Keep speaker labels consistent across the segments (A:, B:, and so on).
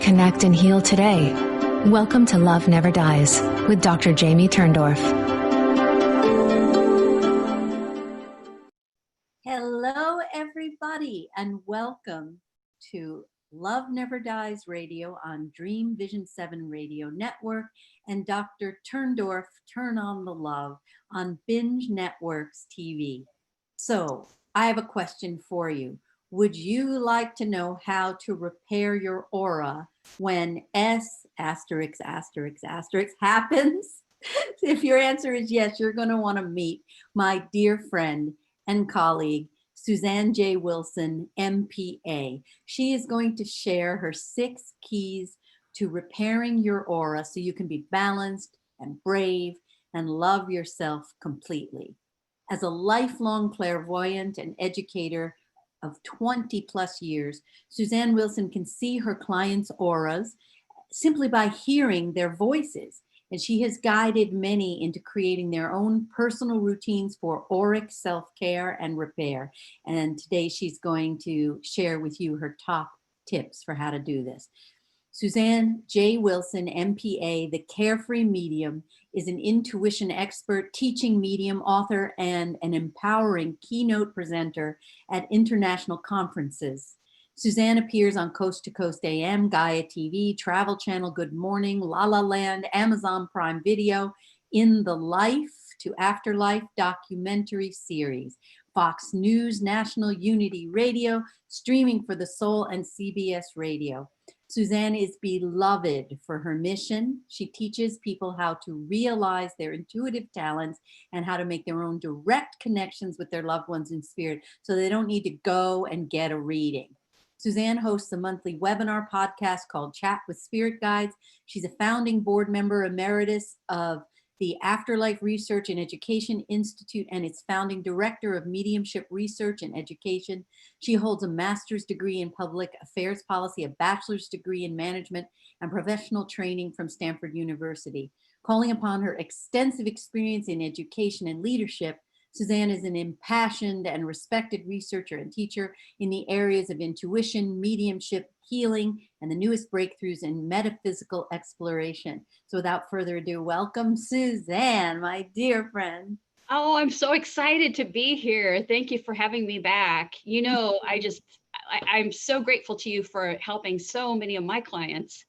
A: reconnect and heal today. Welcome to Love Never Dies with Dr. Jamie Turndorf.
B: Hello, everybody, and welcome to Love Never Dies Radio on Dream Vision 7 Radio Network and Dr. Turndorf, Turn on the Love on Binge Networks TV. So, I have a question for you. Would you like to know how to repair your aura when S** happens? If your answer is yes, you're going to want to meet my dear friend and colleague, Susanne J. Wilson, MPA. She is going to share her 6 keys to repairing your aura so you can be balanced and brave and love yourself completely. As a lifelong clairvoyant and educator of 20 plus years, Susanne Wilson can see her clients' auras simply by hearing their voices. And she has guided many into creating their own personal routines for auric self-care and repair. And today she's going to share with you her top tips for how to do this. Susanne J. Wilson, MPA, the Carefree Medium, is an intuition expert, teaching medium, author, and an empowering keynote presenter at international conferences. Susanne appears on Coast to Coast AM, Gaia TV, Travel Channel, Good Morning, La La Land, Amazon Prime Video, In the Life to Afterlife documentary series, Fox News, National Unity Radio, Streaming for the Soul, and CBS Radio. Susanne is beloved for her mission. She teaches people how to realize their intuitive talents and how to make their own direct connections with their loved ones in spirit so they don't need to go and get a reading. Susanne hosts a monthly webinar podcast called Chat with Spirit Guides. She's a founding board member emeritus of the Afterlife Research and Education Institute and its founding director of mediumship research and education. She holds a master's degree in public affairs policy, a bachelor's degree in management, and professional training from Stanford University. Calling upon her extensive experience in education and leadership, Susanne is an impassioned and respected researcher and teacher in the areas of intuition, mediumship, healing, and the newest breakthroughs in metaphysical exploration. So without further ado, welcome Susanne, my dear friend.
C: Oh, I'm so excited to be here. Thank you for having me back. You know, I'm so grateful to you for helping so many of my clients.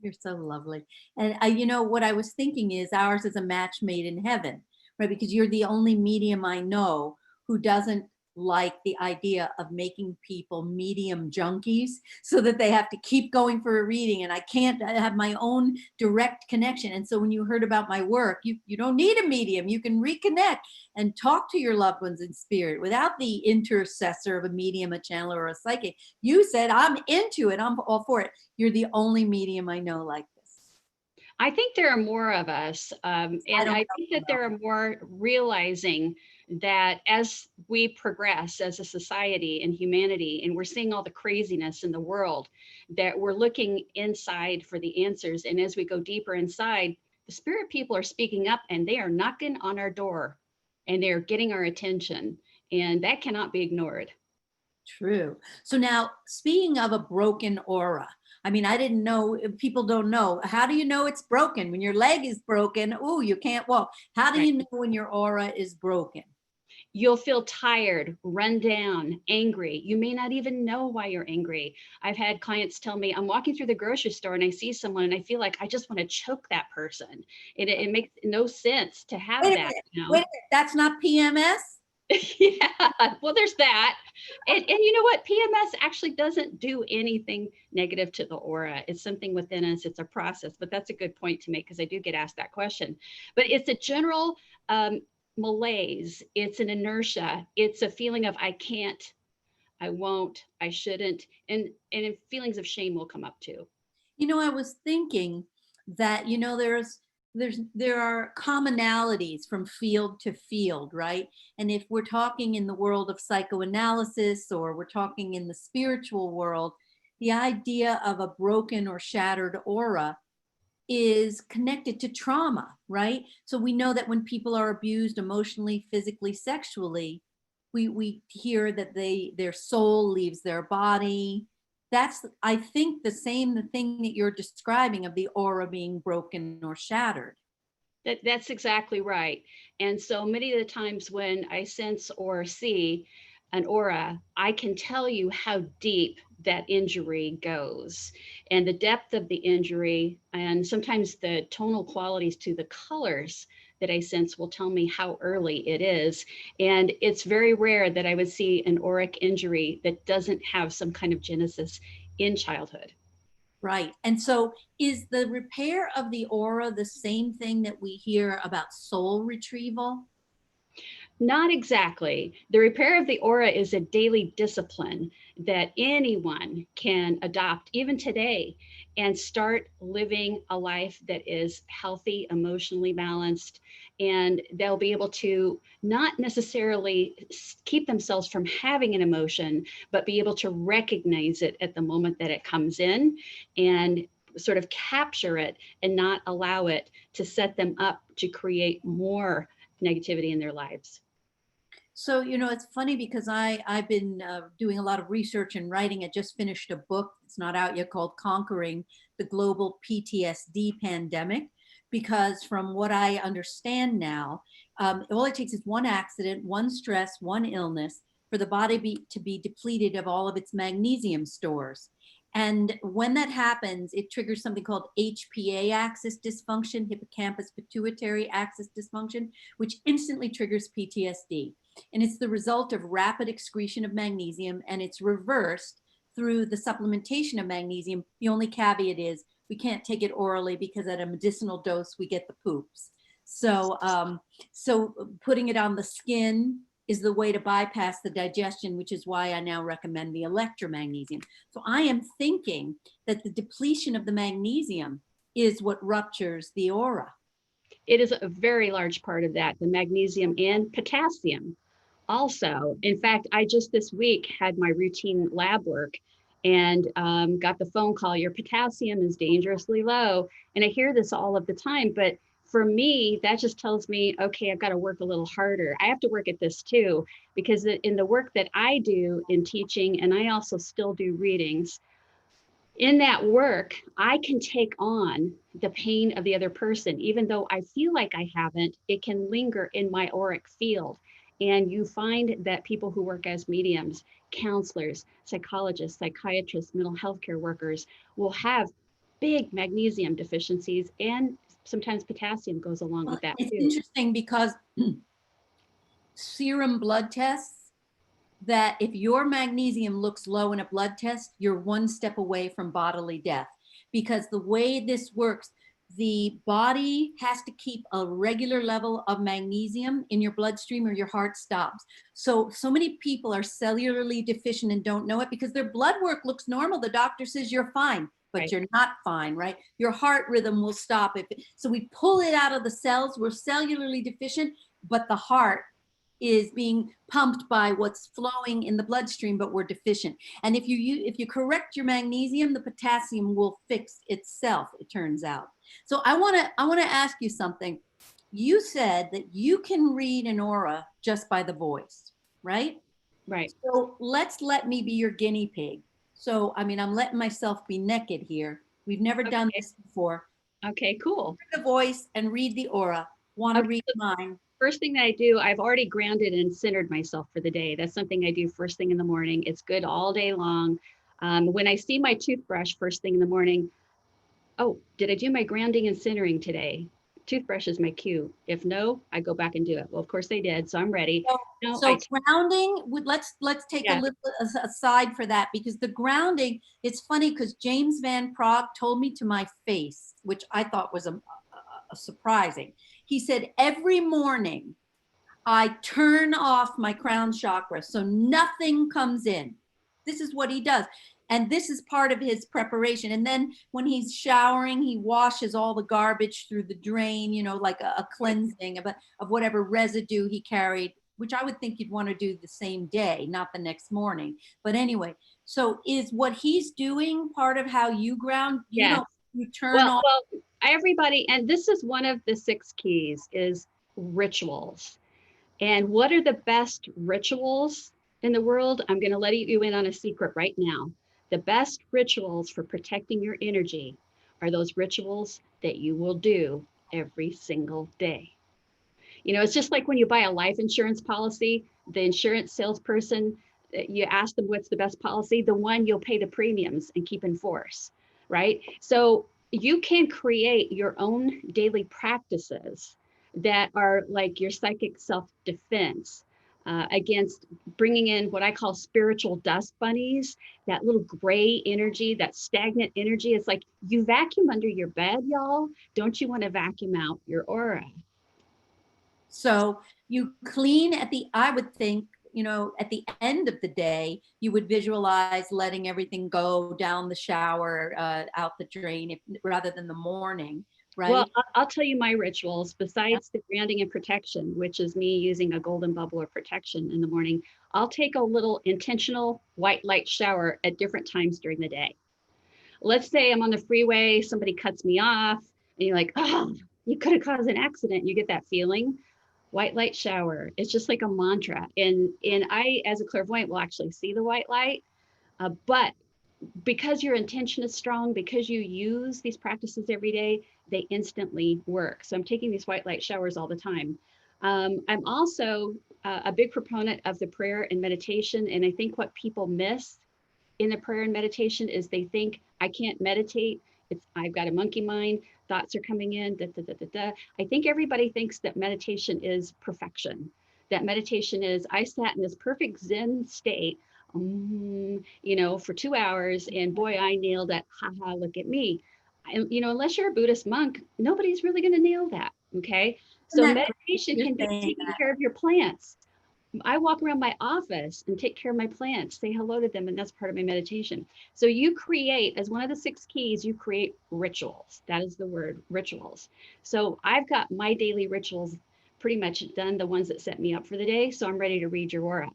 B: You're so lovely. And you know, what I was thinking is ours is a match made in heaven. Right, because you're the only medium I know who doesn't like the idea of making people medium junkies so that they have to keep going for a reading, and I have my own direct connection. And so when you heard about my work, you don't need a medium. You can reconnect and talk to your loved ones in spirit without the intercessor of a medium, a channeler, or a psychic. You said, I'm into it. I'm all for it. You're the only medium I know like this.
C: I think there are more of us, and I think that there are more realizing that as we progress as a society and humanity, and we're seeing all the craziness in the world, that we're looking inside for the answers. And as we go deeper inside, the spirit people are speaking up and they are knocking on our door and they're getting our attention, and that cannot be ignored.
B: True. So now, speaking of a broken aura, I mean, I didn't know, people don't know. How do you know it's broken? When your leg is broken, oh, you can't walk. How do you know when your aura is broken?
C: You'll feel tired, run down, angry. You may not even know why you're angry. I've had clients tell me, I'm walking through the grocery store and I see someone and I feel like I just want to choke that person. It makes no sense to have that.
B: You know? Wait a minute, that's not PMS?
C: Yeah, well, there's that. And you know what? PMS actually doesn't do anything negative to the aura. It's something within us. It's a process, but that's a good point to make because I do get asked that question. But it's a general malaise. It's an inertia. It's a feeling of I can't, I won't, I shouldn't. And feelings of shame will come up too.
B: You know, I was thinking that, you know, there are commonalities from field to field, right? And if we're talking in the world of psychoanalysis or we're talking in the spiritual world, the idea of a broken or shattered aura is connected to trauma, right? So we know that when people are abused emotionally, physically, sexually, we hear that their soul leaves their body, that's, I think, the thing that you're describing of the aura being broken or shattered.
C: That's exactly right. And so many of the times when I sense or see an aura, I can tell you how deep that injury goes and the depth of the injury. And sometimes the tonal qualities to the colors that I sense will tell me how early it is. And it's very rare that I would see an auric injury that doesn't have some kind of genesis in childhood.
B: Right. And so is the repair of the aura the same thing that we hear about soul retrieval?
C: Not exactly. The repair of the aura is a daily discipline that anyone can adopt, even today, and start living a life that is healthy, emotionally balanced, and they'll be able to not necessarily keep themselves from having an emotion, but be able to recognize it at the moment that it comes in and sort of capture it and not allow it to set them up to create more negativity in their lives.
B: So, it's funny because I've been doing a lot of research and writing. I just finished a book, it's not out yet, called Conquering the Global PTSD Pandemic. Because from what I understand now, all it takes is one accident, one stress, one illness for the body to be depleted of all of its magnesium stores. And when that happens, it triggers something called HPA axis dysfunction, hippocampus pituitary axis dysfunction, which instantly triggers PTSD. And it's the result of rapid excretion of magnesium, and it's reversed through the supplementation of magnesium. The only caveat is we can't take it orally because at a medicinal dose we get the poops. So putting it on the skin is the way to bypass the digestion, which is why I now recommend the electromagnesium. So I am thinking that the depletion of the magnesium is what ruptures the aura.
C: It is a very large part of that, the magnesium and potassium. Also, in fact, I just this week had my routine lab work and got the phone call, your potassium is dangerously low. And I hear this all of the time, but for me, that just tells me, okay, I've got to work a little harder. I have to work at this too, because in the work that I do in teaching, and I also still do readings, in that work, I can take on the pain of the other person. Even though I feel like I haven't, it can linger in my auric field. And you find that people who work as mediums, counselors, psychologists, psychiatrists, mental health care workers will have big magnesium deficiencies, and sometimes potassium goes along with that
B: It's
C: too.
B: interesting because serum blood tests, that if your magnesium looks low in a blood test, you're one step away from bodily death. Because the way this works, the body has to keep a regular level of magnesium in your bloodstream or your heart stops. So many people are cellularly deficient and don't know it because their blood work looks normal. The doctor says you're fine, but
C: Right.
B: you're not fine, right? Your heart rhythm will stop. So we pull it out of the cells. We're cellularly deficient, but the heart is being pumped by what's flowing in the bloodstream, but we're deficient. And if you correct your magnesium, the potassium will fix itself, it turns out. So I want to ask you something. You said that you can read an aura just by the voice, right?
C: Right.
B: So let me be your guinea pig. So I mean, I'm letting myself be naked here. We've never done
C: Okay.
B: this before.
C: Okay, cool.
B: Hear the voice and read the aura. Want to
C: Okay.
B: read mine?
C: First thing that I do, I've already grounded and centered myself for the day. That's something I do first thing in the morning. It's good all day long. When I see my toothbrush first thing in the morning, oh, did I do my grounding and centering today? Toothbrush is my cue. If no, I go back and do it. Well, of course they did, so I'm ready.
B: So,
C: No,
B: so grounding, let's take a
C: yeah,
B: little aside for that, because the grounding, it's funny because James Van Praagh told me to my face, which I thought was a surprising. He said, every morning I turn off my crown chakra so nothing comes in. This is what he does. And this is part of his preparation. And then when he's showering, he washes all the garbage through the drain, like a cleansing of whatever residue he carried, which I would think you'd want to do the same day, not the next morning. But anyway, so is what he's doing part of how you ground?
C: yeah.
B: You turn
C: Well,
B: off.
C: well, everybody, and this is one of the 6 keys is rituals. And what are the best rituals in the world? I'm going to let you in on a secret right now. The best rituals for protecting your energy are those rituals that you will do every single day. You know, it's just like when you buy a life insurance policy, the insurance salesperson, you ask them what's the best policy, the one you'll pay the premiums and keep in force, right? So you can create your own daily practices that are like your psychic self-defense against bringing in what I call spiritual dust bunnies, that little gray energy, that stagnant energy. It's like you vacuum under your bed, y'all. Don't you want to vacuum out your aura?
B: So you clean at the, I would think, you know, at the end of the day, you would visualize letting everything go down the shower, out the drain, rather than the morning, right?
C: Well, I'll tell you my rituals. Besides the grounding and protection, which is me using a golden bubble of protection in the morning, I'll take a little intentional white light shower at different times during the day. Let's say I'm on the freeway, somebody cuts me off, and you're like, oh, you could have caused an accident. You get that feeling. White light shower. It's just like a mantra. And I, as a clairvoyant, will actually see the white light. But because your intention is strong, because you use these practices every day, they instantly work. So I'm taking these white light showers all the time. I'm also a big proponent of the prayer and meditation. And I think what people miss in the prayer and meditation is they think I can't meditate. I've got a monkey mind. Thoughts are coming in. Da, da, da, da, da. I think everybody thinks that meditation is perfection. That meditation is I sat in this perfect Zen state, you know, for 2 hours, and boy, I nailed it. Haha, look at me. And you know, unless you're a Buddhist monk, nobody's really going to nail that. Okay, so meditation can be taking care of your plants. I walk around my office and take care of my plants, say hello to them, and that's part of my meditation. So you create, as one of the 6 keys, you create rituals. That is the word, rituals. So I've got my daily rituals pretty much done, the ones that set me up for the day. So I'm ready to read your aura.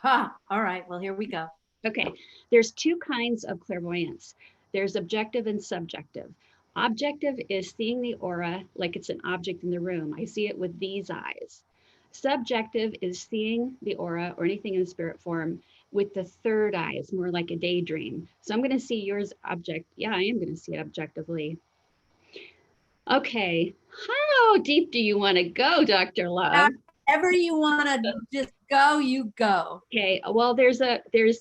B: All right, well, here we go.
C: Okay, there's 2 kinds of clairvoyance. There's objective and subjective. Objective is seeing the aura like it's an object in the room. I see it with these eyes. Subjective is seeing the aura or anything in spirit form with the third eye. It's more like a daydream. So I'm going to see yours object. Yeah, I am going to see it objectively. Okay, how deep do you want to go, Dr. Love?
B: However you want to just go, you go.
C: Okay, well, there's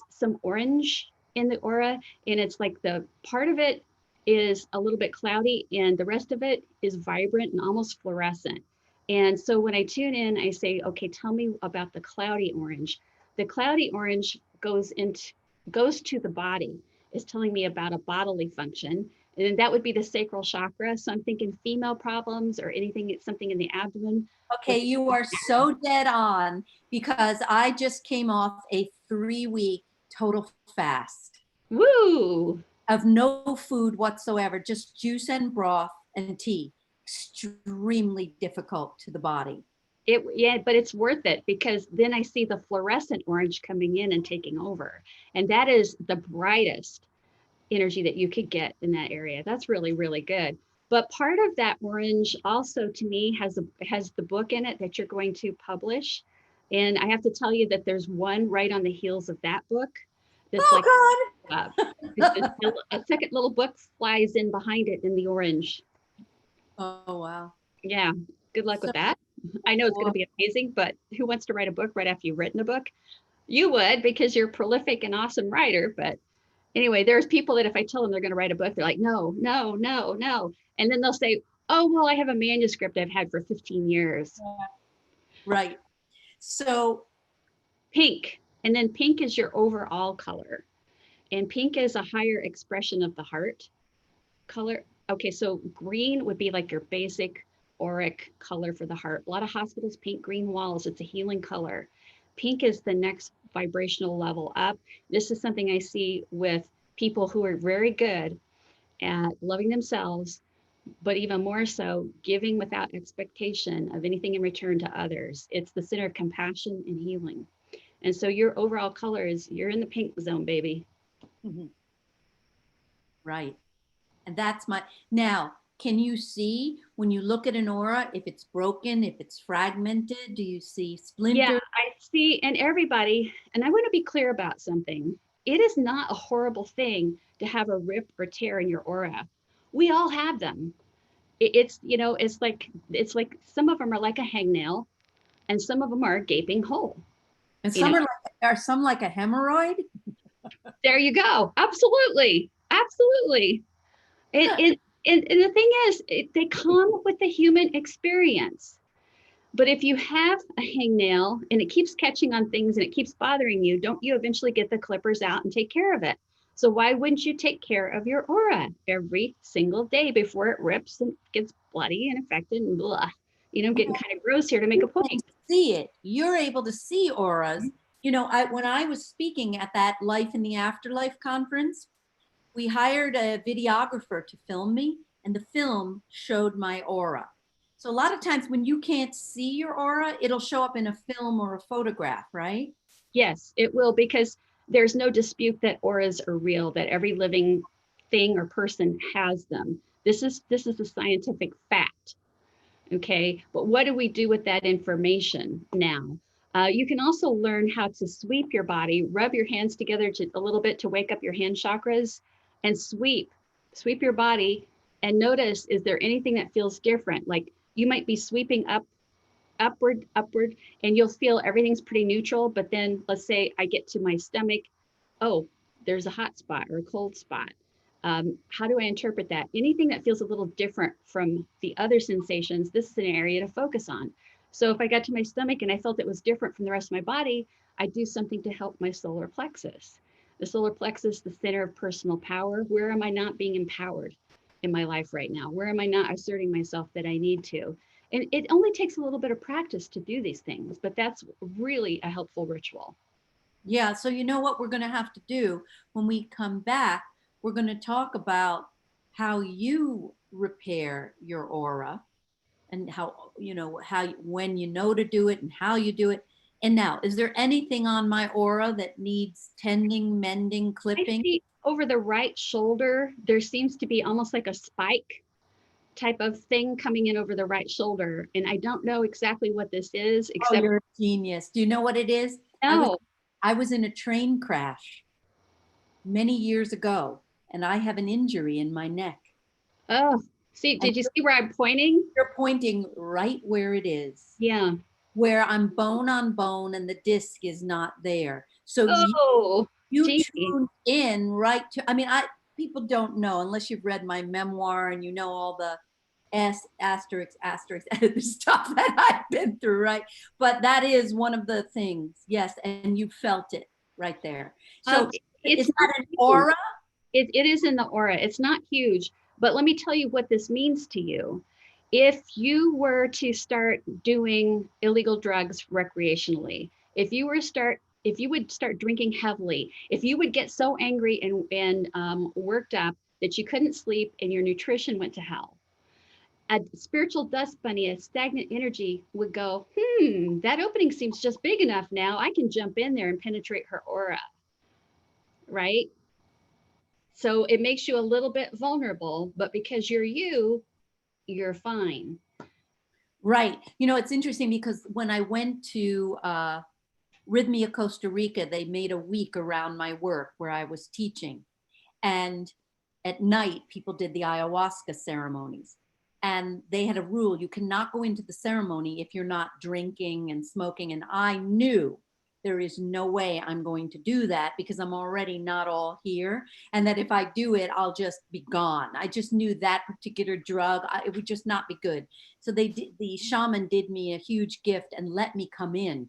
C: some orange in the aura, and it's like the part of it is a little bit cloudy, and the rest of it is vibrant and almost fluorescent. And so when I tune in, I say, okay, tell me about the cloudy orange. The cloudy orange goes to the body. It's telling me about a bodily function. And then that would be the sacral chakra. So I'm thinking female problems or anything, something in the abdomen.
B: Okay, you are so dead on, because I just came off a 3-week total fast.
C: Woo!
B: Of no food whatsoever, just juice and broth and tea. Extremely difficult to the body.
C: Yeah, but it's worth it, because then I see the fluorescent orange coming in and taking over. And that is the brightest energy that you could get in that area. That's really, really good. But part of that orange also, to me, has the book in it that you're going to publish. And I have to tell you that there's one right on the heels of that book. That's a second little book flies in behind it in the orange.
B: Oh, wow.
C: Yeah. Good luck with that. I know it's going to be amazing, but who wants to write a book right after you've written a book? You would, because you're a prolific and awesome writer. But anyway, there's people that if I tell them they're going to write a book, they're like, no, no, no, no. And then they'll say, oh, well, I have a manuscript I've had for 15 years.
B: Right. So
C: pink. And then pink is your overall color. And pink is a higher expression of the heart color. Okay, so green would be like your basic auric color for the heart. A lot of hospitals paint green walls. It's a healing color. Pink is the next vibrational level up. This is something I see with people who are very good at loving themselves, but even more so, giving without expectation of anything in return to others. It's the center of compassion and healing. And so your overall color is, you're in the pink zone, baby.
B: Mm-hmm. Right. And that's now, can you see when you look at an aura, if it's broken, if it's fragmented? Do you see splinters?
C: Yeah, I see, and everybody, and I want to be clear about something. it is not a horrible thing to have a rip or tear in your aura. We all have them. It's, you know, it's like some of them are like a hangnail and some of them are a gaping hole.
B: And
C: You know,
B: are some like a hemorrhoid?
C: there you go. Absolutely. Absolutely. And the thing is, they come with the human experience. But if you have a hangnail and it keeps catching on things and it keeps bothering you, don't you eventually get the clippers out and take care of it? So why wouldn't you take care of your aura every single day before it rips and gets bloody and infected and blah? You know, I'm getting kind of gross here to make a point.
B: See it. You're able to see auras. You know, when I was speaking at that Life in the Afterlife conference, we hired a videographer to film me, and the film showed my aura. So a lot of times when you can't see your aura, it'll show up in a film or a photograph, right?
C: Yes, it will, because there's no dispute that auras are real, that every living thing or person has them. This is a scientific fact. Okay, but what do we do with that information now? You can also learn how to sweep your body, rub your hands together a little bit to wake up your hand chakras, and sweep your body, and notice, is there anything that feels different? Like you might be sweeping upward, and you'll feel everything's pretty neutral. But then let's say I get to my stomach, oh, there's a hot spot or a cold spot. How do I interpret that? Anything that feels a little different from the other sensations, this is an area to focus on. So if I got to my stomach and I felt it was different from the rest of my body, I do something to help my solar plexus. The solar plexus, the center of personal power. Where am I not being empowered in my life right now? Where am I not asserting myself that I need to? And it only takes a little bit of practice to do these things, but that's really a helpful ritual.
B: Yeah. So you know what we're going to have to do when we come back? We're going to talk about how you repair your aura and how, you know, when you know to do it and how you do it. And now, is there anything on my aura that needs tending, mending,
C: I
B: clipping?
C: see over the right shoulder, there seems to be almost like a spike type of thing coming in over the right shoulder. And I don't know exactly what this is,
B: Oh,
C: except
B: you're a genius. Do you know what it is?
C: no.
B: I was in a train crash many years ago, and I have an injury in my neck.
C: Oh, see,
B: And
C: did you see where I'm pointing?
B: you're pointing right where it is,
C: Yeah.
B: where I'm bone on bone and the disc is not there. So
C: Oh,
B: you
C: gee.
B: tuned in right to, I mean, people don't know unless you've read my memoir and you know all the asterisk stuff that I've been through, right? But that is one of the things, yes, and you felt it right there. So
C: It's
B: is
C: not
B: that an
C: huge.
B: aura?
C: It is in the aura. It's not huge, but let me tell you what this means to you. If you were to start doing illegal drugs recreationally, if you would start drinking heavily, if you would get so angry and worked up that you couldn't sleep and your nutrition went to hell, a spiritual dust bunny, a stagnant energy would go, that opening seems just big enough now. I can jump in there and penetrate her aura, right? So it makes you a little bit vulnerable, but because you're fine.
B: Right. You know, it's interesting because when I went to Rhythmia, Costa Rica, they made a week around my work where I was teaching. And at night, people did the ayahuasca ceremonies. And they had a rule, you cannot go into the ceremony if you're not drinking and smoking. And I knew there is no way I'm going to do that because I'm already not all here. And that if I do it, I'll just be gone. I just knew that particular drug, it would just not be good. So the shaman did me a huge gift and let me come in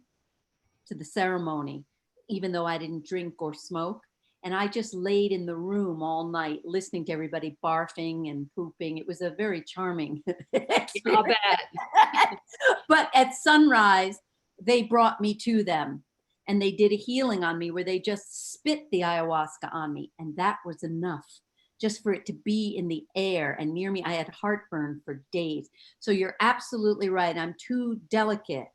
B: to the ceremony, even though I didn't drink or smoke. And I just laid in the room all night listening to everybody barfing and pooping. It was a very charming
C: I'll
B: experience.
C: bet.
B: But at sunrise, they brought me to them and they did a healing on me where they just spit the ayahuasca on me. And that was enough just for it to be in the air and near me. I had heartburn for days. So you're absolutely right. I'm too delicate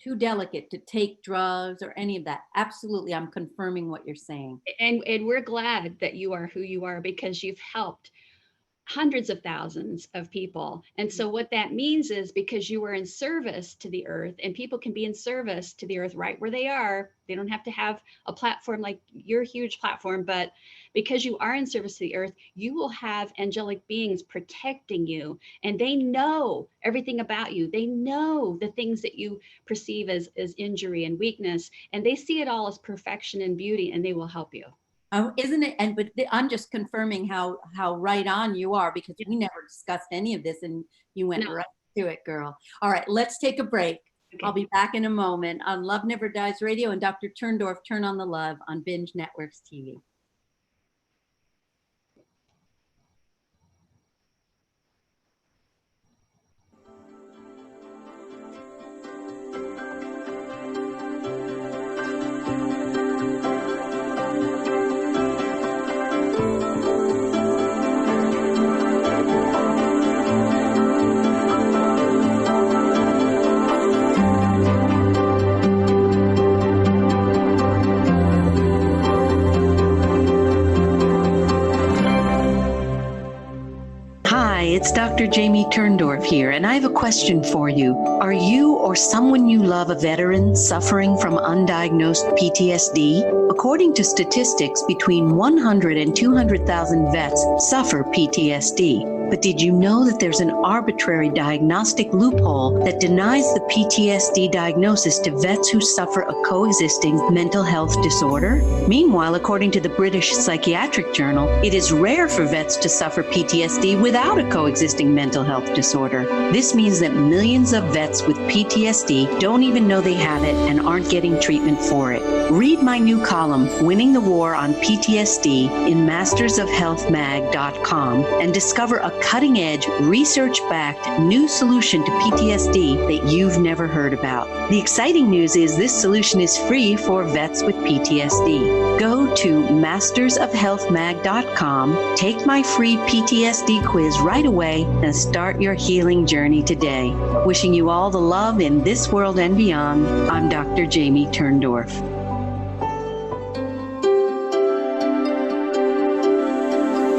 B: to take drugs or any of that. Absolutely. I'm confirming what you're saying.
C: And we're glad that you are who you are because you've helped hundreds of thousands of people. And so what that means is, because you are in service to the earth, and people can be in service to the earth right where they are. They don't have to have a platform like your huge platform, but because you are in service to the earth, you will have angelic beings protecting you, and they know everything about you. They know the things that you perceive as injury and weakness, and they see it all as perfection and beauty, and they will help you.
B: Oh, isn't it? And but I'm just confirming how right on you are, because we never discussed any of this, and you went right to it, girl. All right, let's take a break. Okay. I'll be back in a moment on Love Never Dies Radio and Dr. Turndorf, Turn on the Love on Binge Networks TV. It's Dr. Jamie Turndorf here, and I have a question for you. Are you or someone you love a veteran suffering from undiagnosed PTSD? According to statistics, between 100 and 200,000 vets suffer PTSD. But did you know that there's an arbitrary diagnostic loophole that denies the PTSD diagnosis to vets who suffer a coexisting mental health disorder? Meanwhile, according to the British Psychiatric Journal, it is rare for vets to suffer PTSD without a coexisting mental health disorder. This means that millions of vets with PTSD don't even know they have it and aren't getting treatment for it. Read my new column, Winning the War on PTSD, in mastersofhealthmag.com and discover a cutting-edge, research-backed new solution to PTSD that you've never heard about. The exciting news is this solution is free for vets with PTSD. Go to mastersofhealthmag.com, take my free PTSD quiz right away, and start your healing journey today. Wishing you all the love in this world and beyond, I'm Dr. Jamie Turndorf.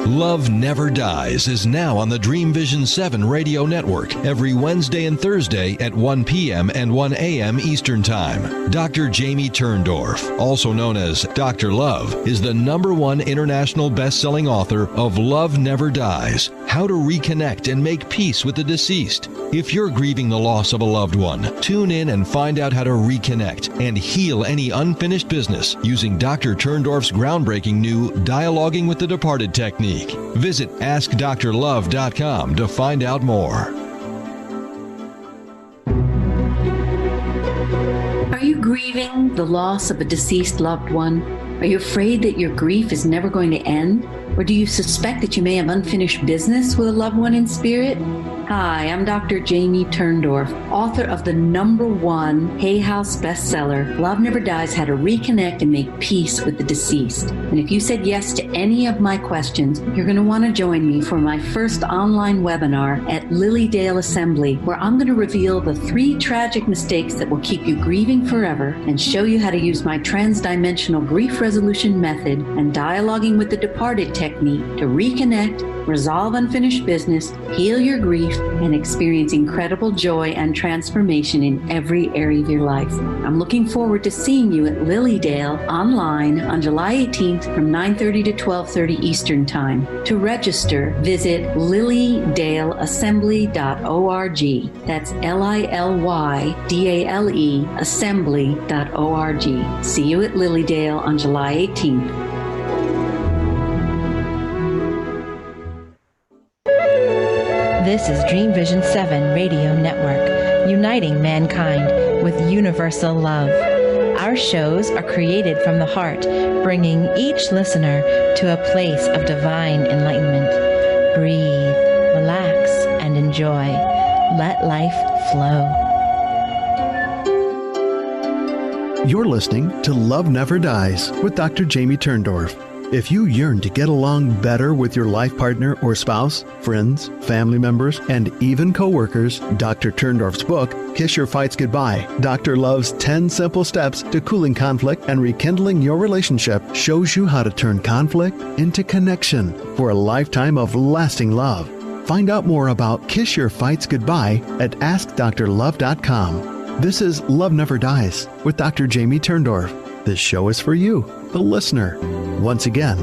D: Love Never Dies is now on the Dream Vision 7 radio network every Wednesday and Thursday at 1 p.m. and 1 a.m. Eastern Time. Dr. Jamie Turndorf, also known as Dr. Love, is the #1 international best-selling author of Love Never Dies, How to Reconnect and Make Peace with the Deceased. If you're grieving the loss of a loved one, tune in and find out how to reconnect and heal any unfinished business using Dr. Turndorf's groundbreaking new Dialoguing with the Departed technique. Visit AskDrLove.com to find out more.
B: Are you grieving the loss of a deceased loved one? Are you afraid that your grief is never going to end? Or do you suspect that you may have unfinished business with a loved one in spirit? Hi, I'm Dr. Jamie Turndorf, author of the #1 Hay House bestseller, Love Never Dies, How to Reconnect and Make Peace with the Deceased. And if you said yes to any of my questions, you're going to want to join me for my first online webinar at Lilydale Assembly, where I'm going to reveal the 3 tragic mistakes that will keep you grieving forever and show you how to use my transdimensional grief resolution method and dialoguing with the departed technique to reconnect, resolve unfinished business, heal your grief, and experience incredible joy and transformation in every area of your life. I'm looking forward to seeing you at Lilydale online on July 18th from 9:30 to 12:30 Eastern Time. To register, visit lilydaleassembly.org. That's LILYDALE assembly.org. See you at Lilydale on July 18th.
E: This is Dream Vision 7 Radio Network, uniting mankind with universal love. Our shows are created from the heart, bringing each listener to a place of divine enlightenment. Breathe, relax, and enjoy. Let life flow.
F: You're listening to Love Never Dies with Dr. Jamie Turndorf. If you yearn to get along better with your life partner or spouse, friends, family members, and even coworkers, Dr. Turndorf's book, Kiss Your Fights Goodbye, Dr. Love's 10 Simple Steps to Cooling Conflict and Rekindling Your Relationship, shows you how to turn conflict into connection for a lifetime of lasting love. Find out more about Kiss Your Fights Goodbye at AskDrLove.com. This is Love Never Dies with Dr. Jamie Turndorf. This show is for you, the listener. Once again,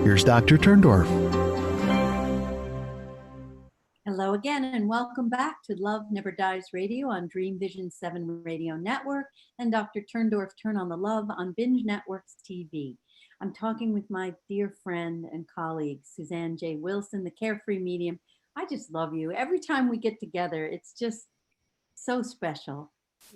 F: here's Dr. Turndorf.
B: Hello again, and welcome back to Love Never Dies Radio on Dream Vision 7 Radio Network and Dr. Turndorf Turn on the Love on Binge Networks TV. I'm talking with my dear friend and colleague, Susanne J. Wilson, the Carefree Medium. I just love you. Every time we get together, it's just so special.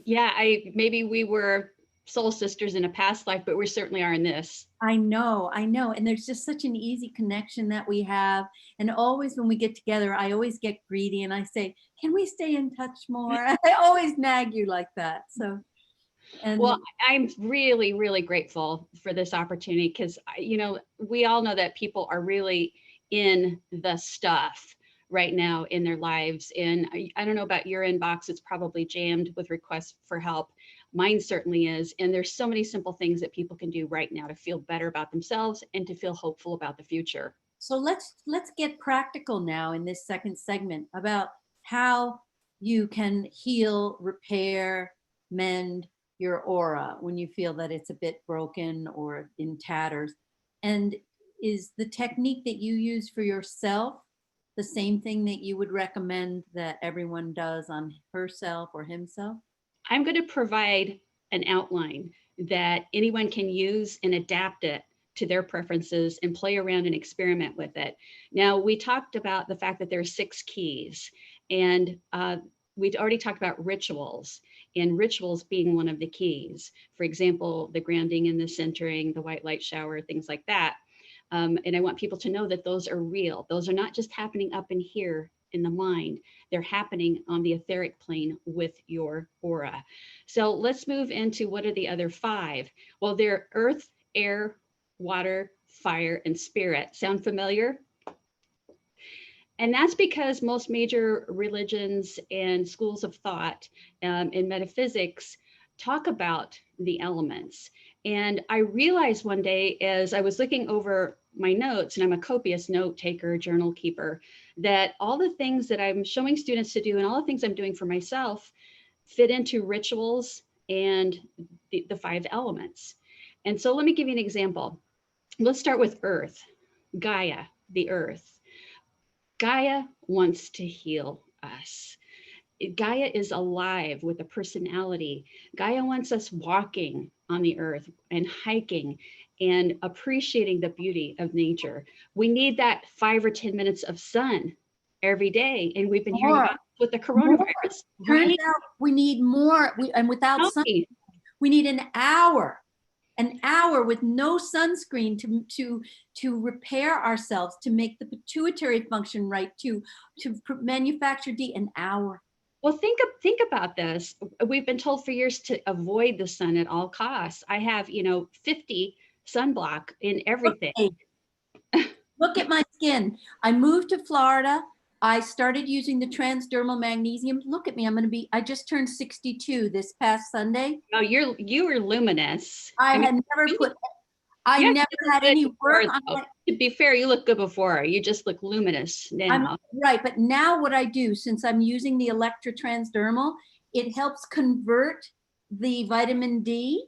C: Yeah, maybe we were soul sisters in a past life, but we certainly are in this.
B: I know. And there's just such an easy connection that we have. And always when we get together, I always get greedy and I say, can we stay in touch more? I always nag you like that. Well,
C: I'm really, really grateful for this opportunity because, we all know that people are really in the stuff right now in their lives. And I don't know about your inbox, it's probably jammed with requests for help. Mine certainly is. And there's so many simple things that people can do right now to feel better about themselves and to feel hopeful about the future.
B: So let's get practical now in this second segment about how you can heal, repair, mend your aura when you feel that it's a bit broken or in tatters. And is the technique that you use for yourself the same thing that you would recommend that everyone does on herself or himself?
C: I'm going to provide an outline that anyone can use and adapt it to their preferences and play around and experiment with it. Now, we talked about the fact that there are 6 keys, and we'd already talked about rituals, and rituals being one of the keys. For example, the grounding and the centering, the white light shower, things like that. And I want people to know that those are real. Those are not just happening up in here in the mind. They're happening on the etheric plane with your aura. So let's move into what are the other 5? Well, they're earth, air, water, fire, and spirit. Sound familiar? And that's because most major religions and schools of thought in metaphysics talk about the elements. And I realized one day as I was looking over my notes, and I'm a copious note taker, journal keeper, that all the things that I'm showing students to do and all the things I'm doing for myself fit into rituals and the 5 elements. And so let me give you an example. Let's start with earth, Gaia, the earth. Gaia wants to heal us. Gaia is alive with a personality. Gaia wants us walking on the earth and hiking and appreciating the beauty of nature. We need that 5 or 10 minutes of sun every day. And we've been hearing about with the coronavirus.
B: Turns out we need more. And without sun, we need an hour with no sunscreen to repair ourselves, to make the pituitary function right, to manufacture an hour.
C: Well, think about this. We've been told for years to avoid the sun at all costs. I have, 50 sunblock in everything.
B: Okay. Look at my skin. I moved to Florida. I started using the transdermal magnesium. Look at me. I just turned 62 this past Sunday.
C: Oh, you were luminous.
B: I never had any work on it.
C: To be fair, you look good before. You just look luminous now.
B: Right, but now what I do, since I'm using the Electra Transdermal, it helps convert the vitamin D.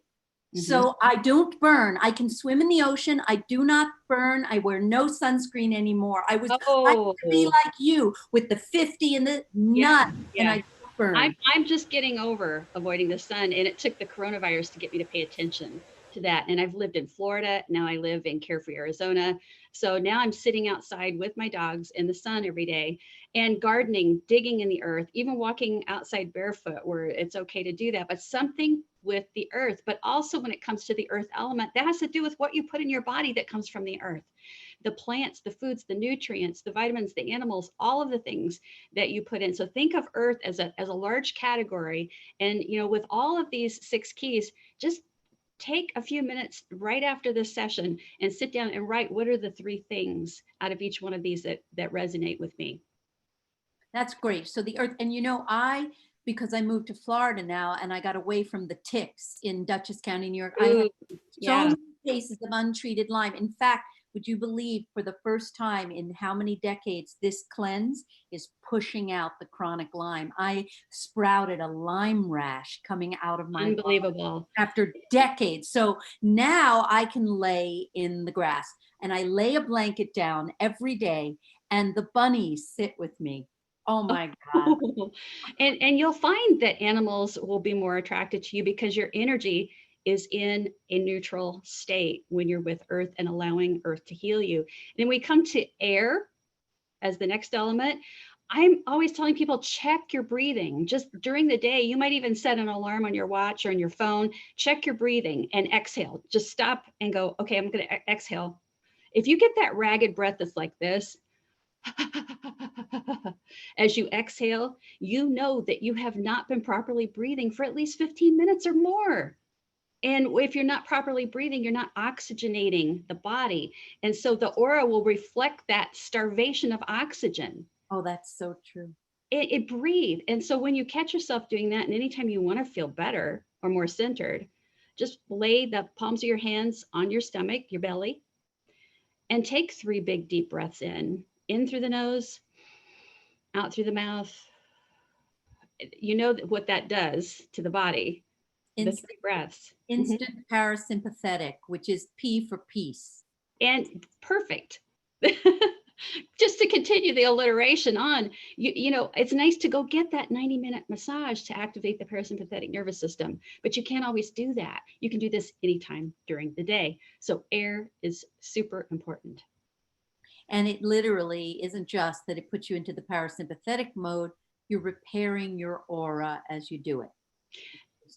B: Mm-hmm. So I don't burn. I can swim in the ocean. I do not burn. I wear no sunscreen anymore. I used to be like you with the 50 and the nut, and I don't burn.
C: I'm just getting over avoiding the sun, and it took the coronavirus to get me to pay attention to that. And I've lived in Florida. Now I live in Carefree, Arizona. So now I'm sitting outside with my dogs in the sun every day and gardening, digging in the earth, even walking outside barefoot where it's okay to do that, but something with the earth. But also when it comes to the earth element, that has to do with what you put in your body that comes from the earth. The plants, the foods, the nutrients, the vitamins, the animals, all of the things that you put in. So think of earth as a large category. And, with all of these 6 keys, just take a few minutes right after this session and sit down and write what are the 3 things out of each one of these that resonate with me.
B: That's great. So the earth, and because I moved to Florida now and I got away from the ticks in Dutchess County, New York, I had so
C: yeah.
B: many cases of untreated Lyme. In fact, would you believe for the first time in how many decades this cleanse is pushing out the chronic Lyme? I sprouted a Lyme rash coming out of my
C: Unbelievable.
B: after decades. So now I can lay in the grass and I lay a blanket down every day and the bunnies sit with me. Oh my God.
C: And you'll find that animals will be more attracted to you because your energy is in a neutral state when you're with earth and allowing earth to heal you. Then we come to air as the next element. I'm always telling people, check your breathing. Just during the day, you might even set an alarm on your watch or on your phone, check your breathing and exhale. Just stop and go, okay, I'm going to exhale. If you get that ragged breath that's like this, as you exhale, you know that you have not been properly breathing for at least 15 minutes or more. And if you're not properly breathing, you're not oxygenating the body. And so the aura will reflect that starvation of oxygen.
B: Oh, that's so true.
C: It breathe. And so when you catch yourself doing that, and anytime you want to feel better or more centered, just lay the palms of your hands on your stomach, your belly, and take 3 big deep breaths in through the nose, out through the mouth. You know what that does to the body. The 3 breaths.
B: Instant parasympathetic, which is P for peace.
C: And perfect. Just to continue the alliteration on, you know, it's nice to go get that 90-minute massage to activate the parasympathetic nervous system, but you can't always do that. You can do this anytime during the day. So air is super important.
B: And it literally isn't just that it puts you into the parasympathetic mode, you're repairing your aura as you do it.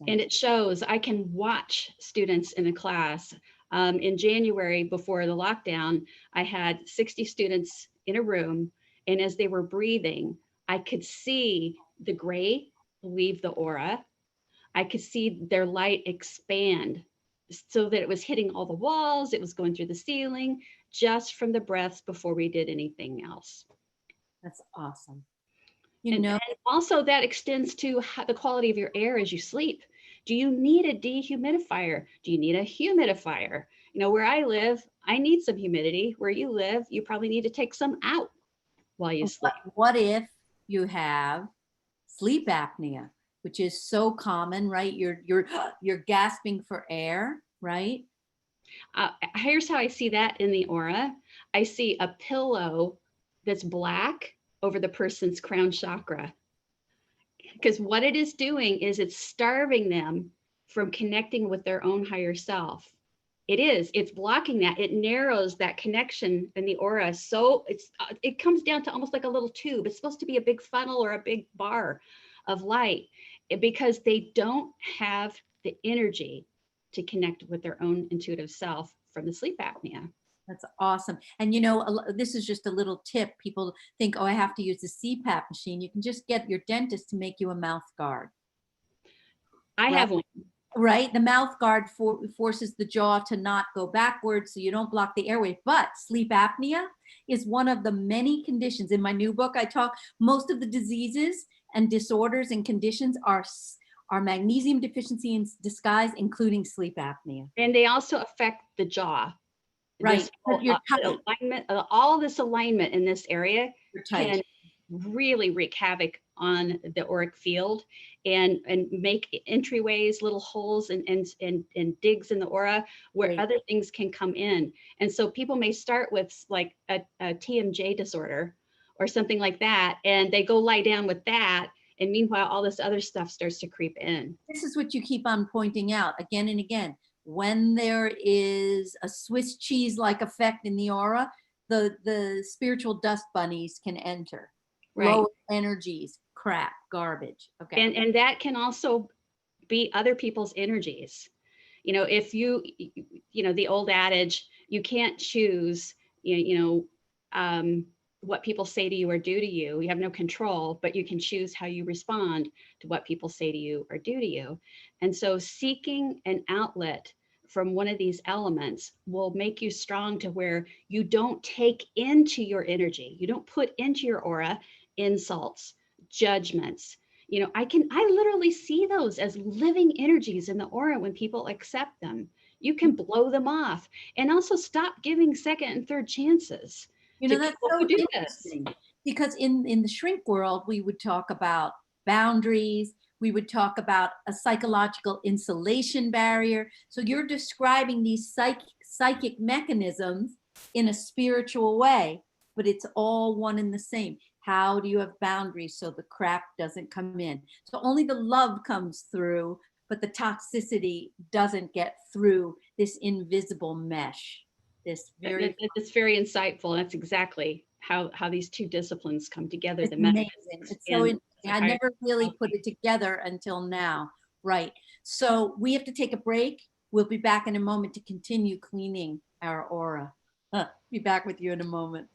C: And it shows. I can watch students in a class. In January, before the lockdown, I had 60 students in a room. And as they were breathing, I could see the gray leave the aura. I could see their light expand so that it was hitting all the walls. It was going through the ceiling just from the breaths before we did anything else.
B: That's awesome.
C: And also that extends to the quality of your air as you sleep. Do you need a dehumidifier? Do you need a humidifier? You know, where I live, I need some humidity. Where you live, you probably need to take some out while you sleep.
B: What if you have sleep apnea, which is so common, right? You're gasping for air, right?
C: Here's how I see that in the aura. I see a pillow that's black over the person's crown chakra. Because what it is doing is it's starving them from connecting with their own higher self. It's blocking that. It narrows that connection in the aura. So it comes down to almost like a little tube. It's supposed to be a big funnel or a big bar of light because they don't have the energy to connect with their own intuitive self from the sleep apnea.
B: That's awesome. And you know, this is just a little tip. People think, oh, I have to use the CPAP machine. You can just get your dentist to make you a mouth guard.
C: I have one.
B: Right? The mouth guard forces the jaw to not go backwards so you don't block the airway. But sleep apnea is one of the many conditions. In my new book, I talk most of the diseases and disorders and conditions are magnesium deficiency in disguise, including sleep apnea.
C: And they also affect the jaw.
B: Right.
C: Alignment, all this alignment in this area can really wreak havoc on the auric field and make entryways, little holes and digs in the aura where other things can come in. And so people may start with like a TMJ disorder or something like that, and they go lie down with that. And meanwhile, all this other stuff starts to creep in.
B: This is what you keep on pointing out again and again. When there is a Swiss cheese-like effect in the aura, the spiritual dust bunnies can enter.
C: Right.
B: Low energies, crap, garbage. Okay.
C: And that can also be other people's energies. You know, if you know, the old adage, you can't choose, what people say to you or do to you. You have no control, but you can choose how you respond to what people say to you or do to you. And so seeking an outlet from one of these elements will make you strong to where you don't take into your energy, you don't put into your aura insults, judgments. I literally see those as living energies in the aura when people accept them. You can blow them off and also stop giving second and third chances.
B: That's so interesting, because in the shrink world, we would talk about boundaries. We would talk about a psychological insulation barrier. So you're describing these psychic mechanisms in a spiritual way, but it's all one and the same. How do you have boundaries so the crap doesn't come in? So only the love comes through, but the toxicity doesn't get through this invisible mesh. It's very
C: insightful. That's exactly how these two disciplines come together.
B: It's amazing. It's so interesting. I never really put it together until now. Right. So we have to take a break. We'll be back in a moment to continue cleaning our aura. Be back with you in a moment.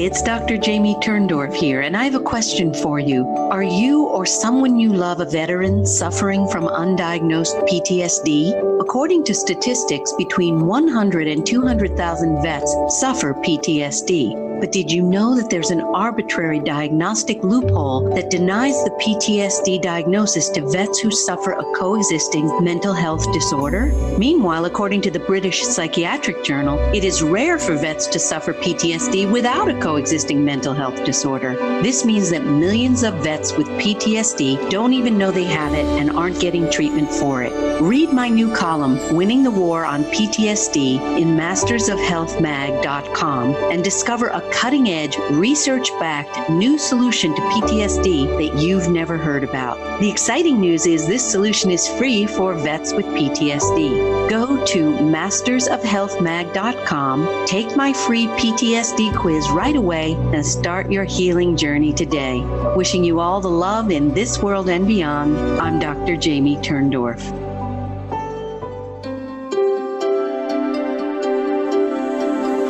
G: It's Dr. Jamie Turndorf here, and I have a question for you. Are you or someone you love a veteran suffering from undiagnosed PTSD? According to statistics, between 100 and 200,000 vets suffer PTSD. But did you know that there's an arbitrary diagnostic loophole that denies the PTSD diagnosis to vets who suffer a coexisting mental health disorder? Meanwhile, according to the British Psychiatric Journal, it is rare for vets to suffer PTSD without a coexisting mental health disorder. This means that millions of vets with PTSD don't even know they have it and aren't getting treatment for it. Read my new column, Winning the War on PTSD, in mastersofhealthmag.com and discover a cutting-edge, research-backed new solution to PTSD that you've never heard about. The exciting news is this solution is free for vets with PTSD. Go to mastersofhealthmag.com, take my free PTSD quiz right away, and start your healing journey today. Wishing you all the love in this world and beyond, I'm Dr. Jamie Turndorf.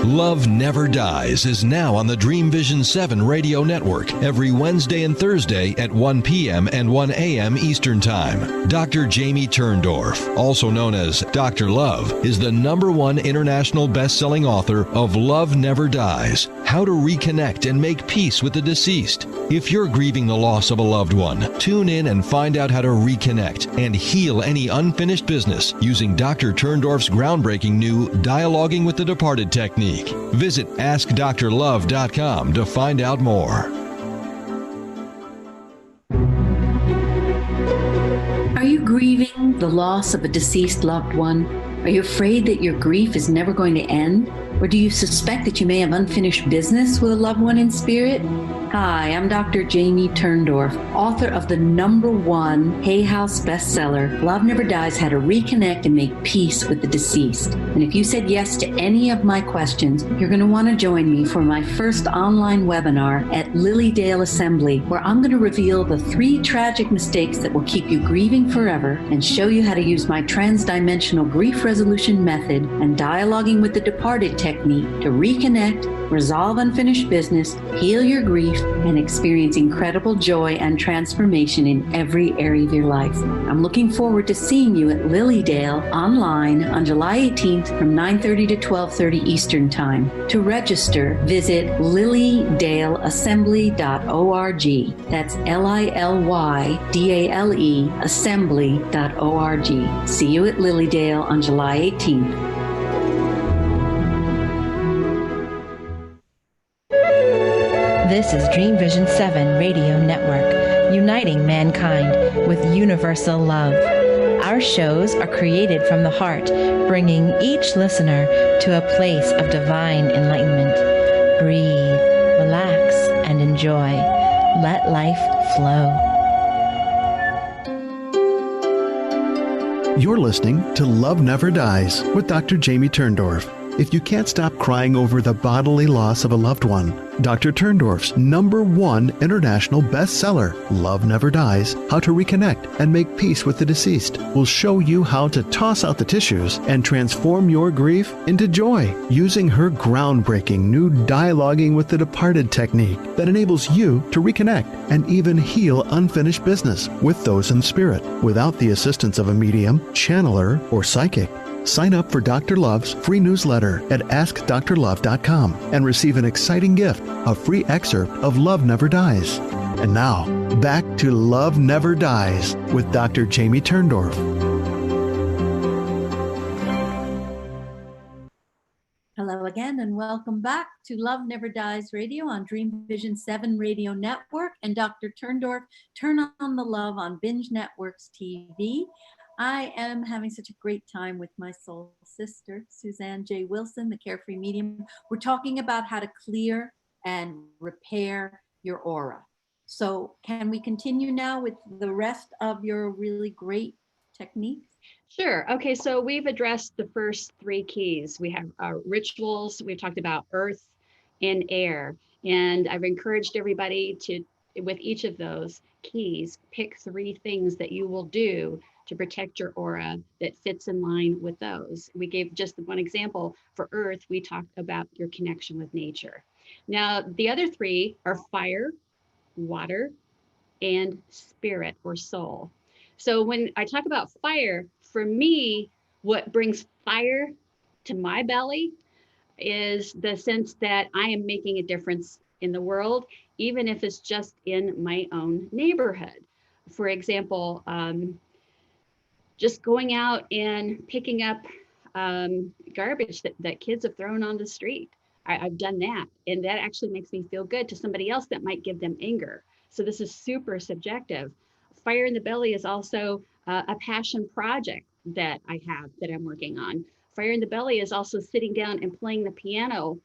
D: Love Never Dies is now on the Dream Vision 7 radio network every Wednesday and Thursday at 1 p.m. and 1 a.m. Eastern Time. Dr. Jamie Turndorf, also known as Dr. Love, is the #1 international best-selling author of Love Never Dies, How to Reconnect and Make Peace with the Deceased. If you're grieving the loss of a loved one, tune in and find out how to reconnect and heal any unfinished business using Dr. Turndorf's groundbreaking new Dialoguing with the Departed technique. Visit AskDrLove.com to find out more.
B: Are you grieving the loss of a deceased loved one? Are you afraid that your grief is never going to end? Or do you suspect that you may have unfinished business with a loved one in spirit? Hi, I'm Dr. Jamie Turndorf, author of the #1 Hay House bestseller, Love Never Dies, How to Reconnect and Make Peace with the Deceased. And if you said yes to any of my questions, you're going to want to join me for my first online webinar at Lilydale Assembly, where I'm going to reveal the 3 tragic mistakes that will keep you grieving forever and show you how to use my transdimensional grief resolution method and dialoguing with the departed technique to reconnect, resolve unfinished business, heal your grief, and experience incredible joy and transformation in every area of your life. I'm looking forward to seeing you at Lilydale online on July 18th from 9:30 to 12:30 Eastern Time. To register, visit lilydaleassembly.org. That's LILYDALE assembly.org. See you at Lilydale on July 18th.
E: This is Dream Vision 7 Radio Network, uniting mankind with universal love. Our shows are created from the heart, bringing each listener to a place of divine enlightenment. Breathe, relax, and enjoy. Let life flow.
F: You're listening to Love Never Dies with Dr. Jamie Turndorf. If you can't stop crying over the bodily loss of a loved one, Dr. Turndorf's #1 international bestseller, Love Never Dies, How to Reconnect and Make Peace with the Deceased, will show you how to toss out the tissues and transform your grief into joy using her groundbreaking new dialoguing with the departed technique that enables you to reconnect and even heal unfinished business with those in spirit without the assistance of a medium, channeler, or psychic. Sign up for Dr. Love's free newsletter at AskDrLove.com and receive an exciting gift, a free excerpt of Love Never Dies. And now, back to Love Never Dies with Dr. Jamie Turndorf.
B: Hello again, and welcome back to Love Never Dies Radio on Dream Vision 7 Radio Network and Dr. Turndorf, Turn on the Love on Binge Networks TV. I am having such a great time with my soul sister, Susanne J. Wilson, the Carefree Medium. We're talking about how to clear and repair your aura. So can we continue now with the rest of your really great techniques?
C: Sure. Okay, so we've addressed the first 3 keys. We have rituals, we've talked about earth and air, and I've encouraged everybody to, with each of those keys, pick 3 things that you will do to protect your aura that fits in line with those. We gave just one example. For earth, we talked about your connection with nature. Now, the other 3 are fire, water, and spirit or soul. So when I talk about fire, for me, what brings fire to my belly is the sense that I am making a difference in the world, even if it's just in my own neighborhood. For example, just going out and picking up garbage that kids have thrown on the street. I've done that, and that actually makes me feel good. To somebody else, that might give them anger. So this is super subjective. Fire in the belly is also a passion project that I have that I'm working on. Fire in the belly is also sitting down and playing the piano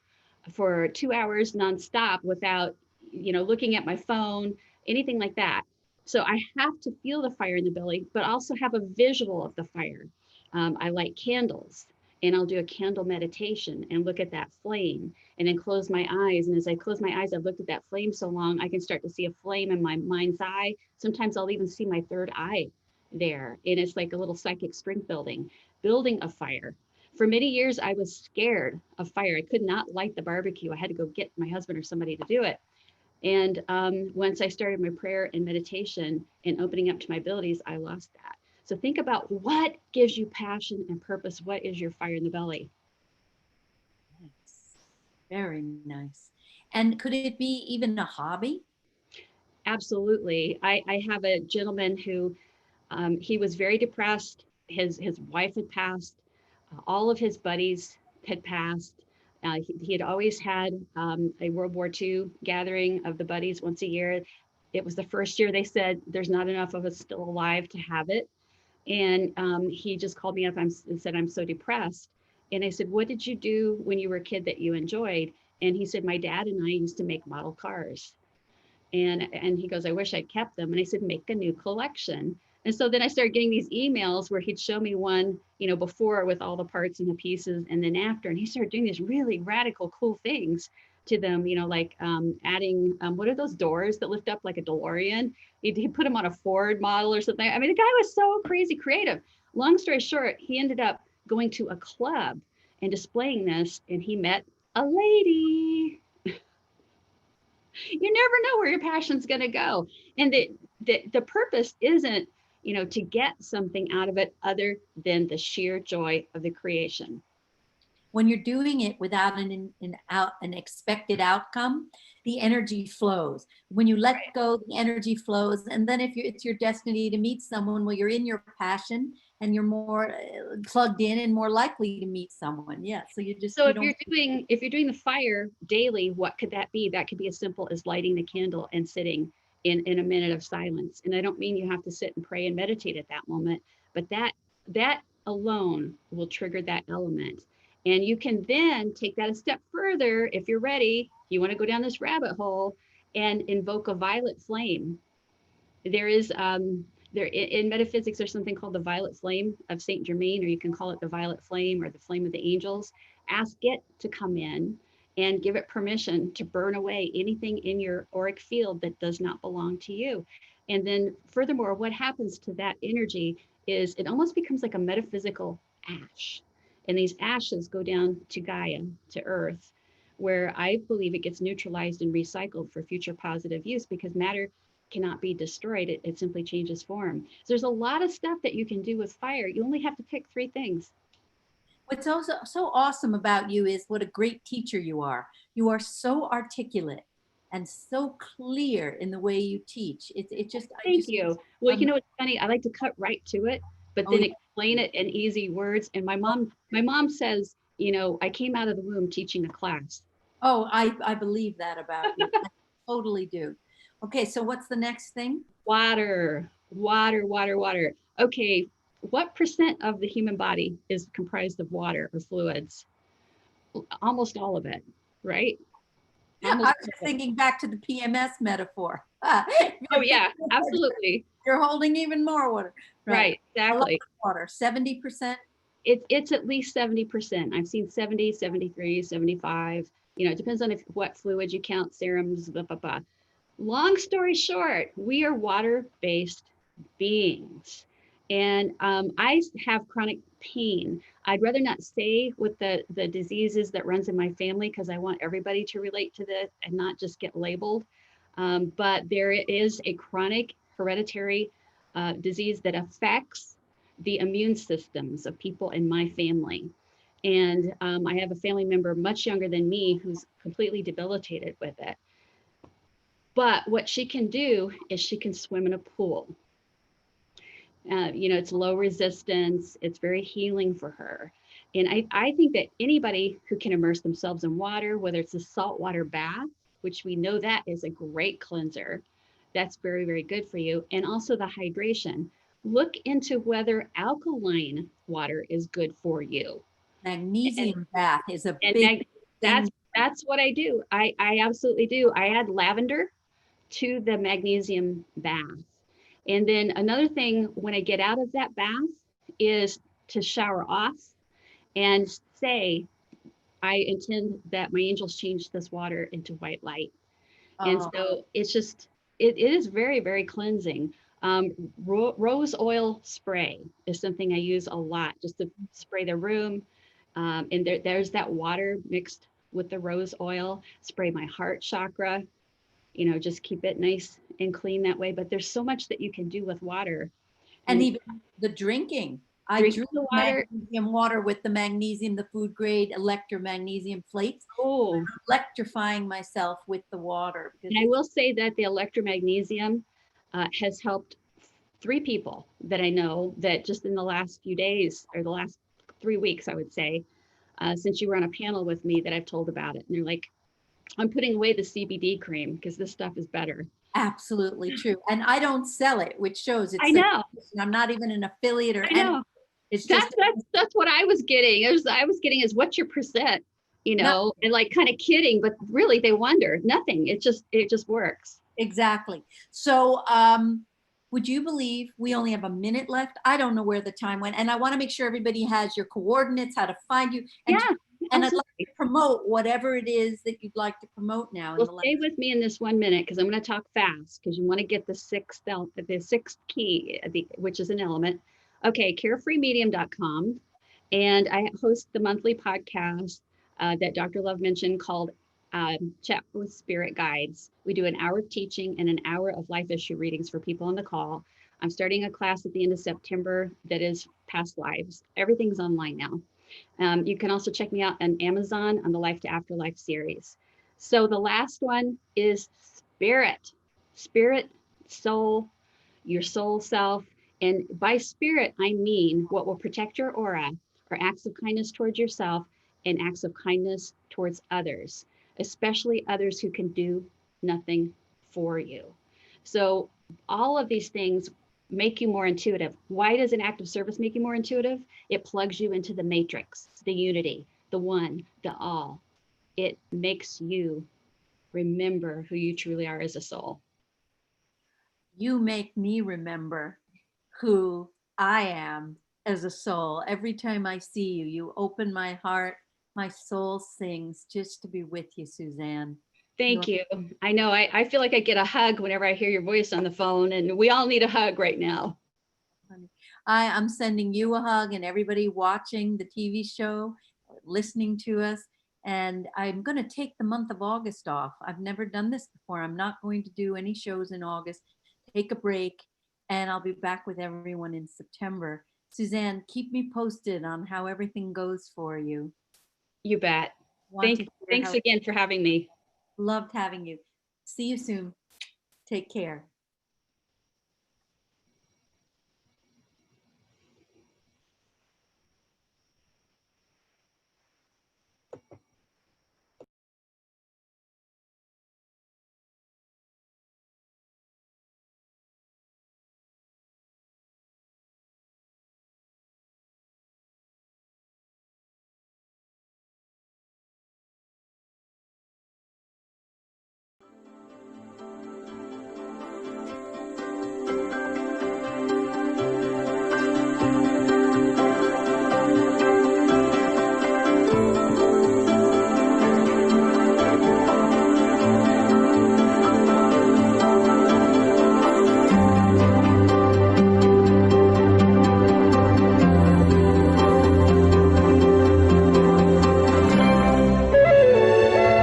C: for 2 hours nonstop without, looking at my phone, anything like that. So I have to feel the fire in the belly, but also have a visual of the fire. I light candles, and I'll do a candle meditation and look at that flame and then close my eyes. And as I close my eyes, I've looked at that flame so long, I can start to see a flame in my mind's eye. Sometimes I'll even see my third eye there. And it's like a little psychic strength building a fire. For many years, I was scared of fire. I could not light the barbecue. I had to go get my husband or somebody to do it. And once I started my prayer and meditation and opening up to my abilities, I lost that. So think about what gives you passion and purpose. What is your fire in the belly?
B: Nice. Very nice. And could it be even a hobby?
C: Absolutely. I have a gentleman who he was very depressed. His wife had passed. All of his buddies had passed. He had always had a World War II gathering of the buddies once a year. It was the first year they said, there's not enough of us still alive to have it. And he just called me up and said, I'm so depressed. And I said, what did you do when you were a kid that you enjoyed? And he said, my dad and I used to make model cars. And he goes, I wish I'd kept them. And I said, make a new collection. And so then I started getting these emails where he'd show me one, before with all the parts and the pieces, and then after. And he started doing these really radical, cool things to them, like adding, what are those doors that lift up like a DeLorean? He put them on a Ford model or something. I mean, the guy was so crazy creative. Long story short, he ended up going to a club and displaying this, and he met a lady. You never know where your passion's going to go. And the purpose isn't, to get something out of it other than the sheer joy of the creation.
B: When you're doing it without an expected outcome, the energy flows. When you let go, the energy flows. And then if it's your destiny to meet someone, well, you're in your passion and you're more plugged in and more likely to meet someone. Yeah. So
C: if you're doing the fire daily, what could that be? That could be as simple as lighting the candle and sitting in a minute of silence. And I don't mean you have to sit and pray and meditate at that moment, but that alone will trigger that element. And you can then take that a step further if you're ready. You want to go down this rabbit hole and invoke a violet flame. There is there in metaphysics, there's something called the violet flame of Saint Germain, or you can call it the violet flame or the flame of the angels. Ask it to come in and give it permission to burn away anything in your auric field that does not belong to you. And then furthermore, what happens to that energy is it almost becomes like a metaphysical ash. And these ashes go down to Gaia, to Earth, where I believe it gets neutralized and recycled for future positive use, because matter cannot be destroyed. It simply changes form. So there's a lot of stuff that you can do with fire. You only have to pick 3 things.
B: What's also so awesome about you is what a great teacher you are. You are so articulate and so clear in the way you teach. It just
C: Thank you. Well, you know, it's funny. I like to cut right to it, but then explain it in easy words. And my mom says, you know, I came out of the womb teaching a class.
B: Oh, I believe that about you. I totally do. Okay, so what's the next thing?
C: Water, water, water, water. Okay, what % of the human body is comprised of water or fluids? Almost all of it, right?
B: I was just thinking back to the PMS metaphor.
C: Oh yeah, absolutely.
B: You're holding even more water.
C: Right, exactly.
B: Water, 70%?
C: It's at least 70%. I've seen 70, 73, 75. You know, it depends on what fluids you count, serums, blah, blah, blah. Long story short, we are water-based beings. And I have chronic pain. I'd rather not say what the diseases that runs in my family, because I want everybody to relate to this and not just get labeled. But there is a chronic hereditary disease that affects the immune systems of people in my family. And I have a family member much younger than me who's completely debilitated with it. But what she can do is she can swim in a pool. You know, it's low resistance. It's very healing for her. And I think that anybody who can immerse themselves in water, whether it's a saltwater bath, which we know that is a great cleanser, that's very, very good for you. And also the hydration. Look into whether alkaline water is good for you.
B: Magnesium bath is a big thing.
C: That's what I do. I absolutely do. I add lavender to the magnesium bath. And then another thing when I get out of that bath is to shower off and say, I intend that my angels change this water into white light. And so it's just, it is very, very cleansing. Rose oil spray is something I use a lot, just to spray the room. And there's that water mixed with the rose oil, spray my heart chakra, you know, just keep it nice and clean that way. But there's so much that you can do with water.
B: And even the drinking. I drink the magnesium water with the magnesium, the food grade electromagnesium flakes.
C: Oh,
B: I'm electrifying myself with the water.
C: And I will say that the electromagnesium has helped 3 people that I know that just in the last few days, or the last 3 weeks, I would say, since you were on a panel with me, that I've told about it. And they're like, I'm putting away the CBD cream because this stuff is better.
B: Absolutely true. And I don't sell it, which shows it's.
C: I know.
B: I'm not even an affiliate or
C: I know.
B: It's
C: just that's what I was getting. I was getting is what's your %, you know, and like kind of kidding, but really they wonder nothing. It just works.
B: Exactly. So would you believe we only have a minute left? I don't know where the time went. And I want to make sure everybody has your coordinates, how to find you. And
C: yeah.
B: And I'd like to promote whatever it is that you'd like to promote now.
C: Well, stay with me in this 1 minute because I'm going to talk fast because you want to get the sixth key, which is an element. Okay, carefreemedium.com. And I host the monthly podcast that Dr. Love mentioned called Chat with Spirit Guides. We do an hour of teaching and an hour of life issue readings for people on the call. I'm starting a class at the end of September that is past lives. Everything's online now. You can also check me out on Amazon on the Life to Afterlife series. So the last one is spirit, soul, your soul self. And by spirit, I mean what will protect your aura are acts of kindness towards yourself and acts of kindness towards others, especially others who can do nothing for you. So all of these things make you more intuitive. Why does an act of service make you more intuitive? It plugs you into the matrix, the unity, the one, the all. It makes you remember who you truly are as a soul.
B: You make me remember who I am as a soul. Every time I see you, you open my heart, my soul sings just to be with you, Susanne.
C: Thank you. I know I feel like I get a hug whenever I hear your voice on the phone, and we all need a hug right now.
B: I'm sending you a hug and everybody watching the TV show, listening to us. And I'm going to take the month of August off. I've never done this before. I'm not going to do any shows in August. Take a break, and I'll be back with everyone in September. Susanne, keep me posted on how everything goes for you.
C: You bet. Thanks again for having me.
B: Loved having you. See you soon. Take care.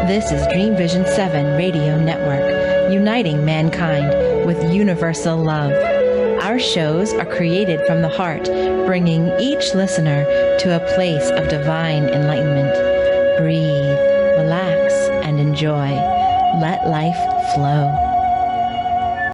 E: This is Dream Vision 7 Radio Network, uniting mankind with universal love. Our shows are created from the heart, bringing each listener to a place of divine enlightenment. Breathe, relax, and enjoy. Let life flow.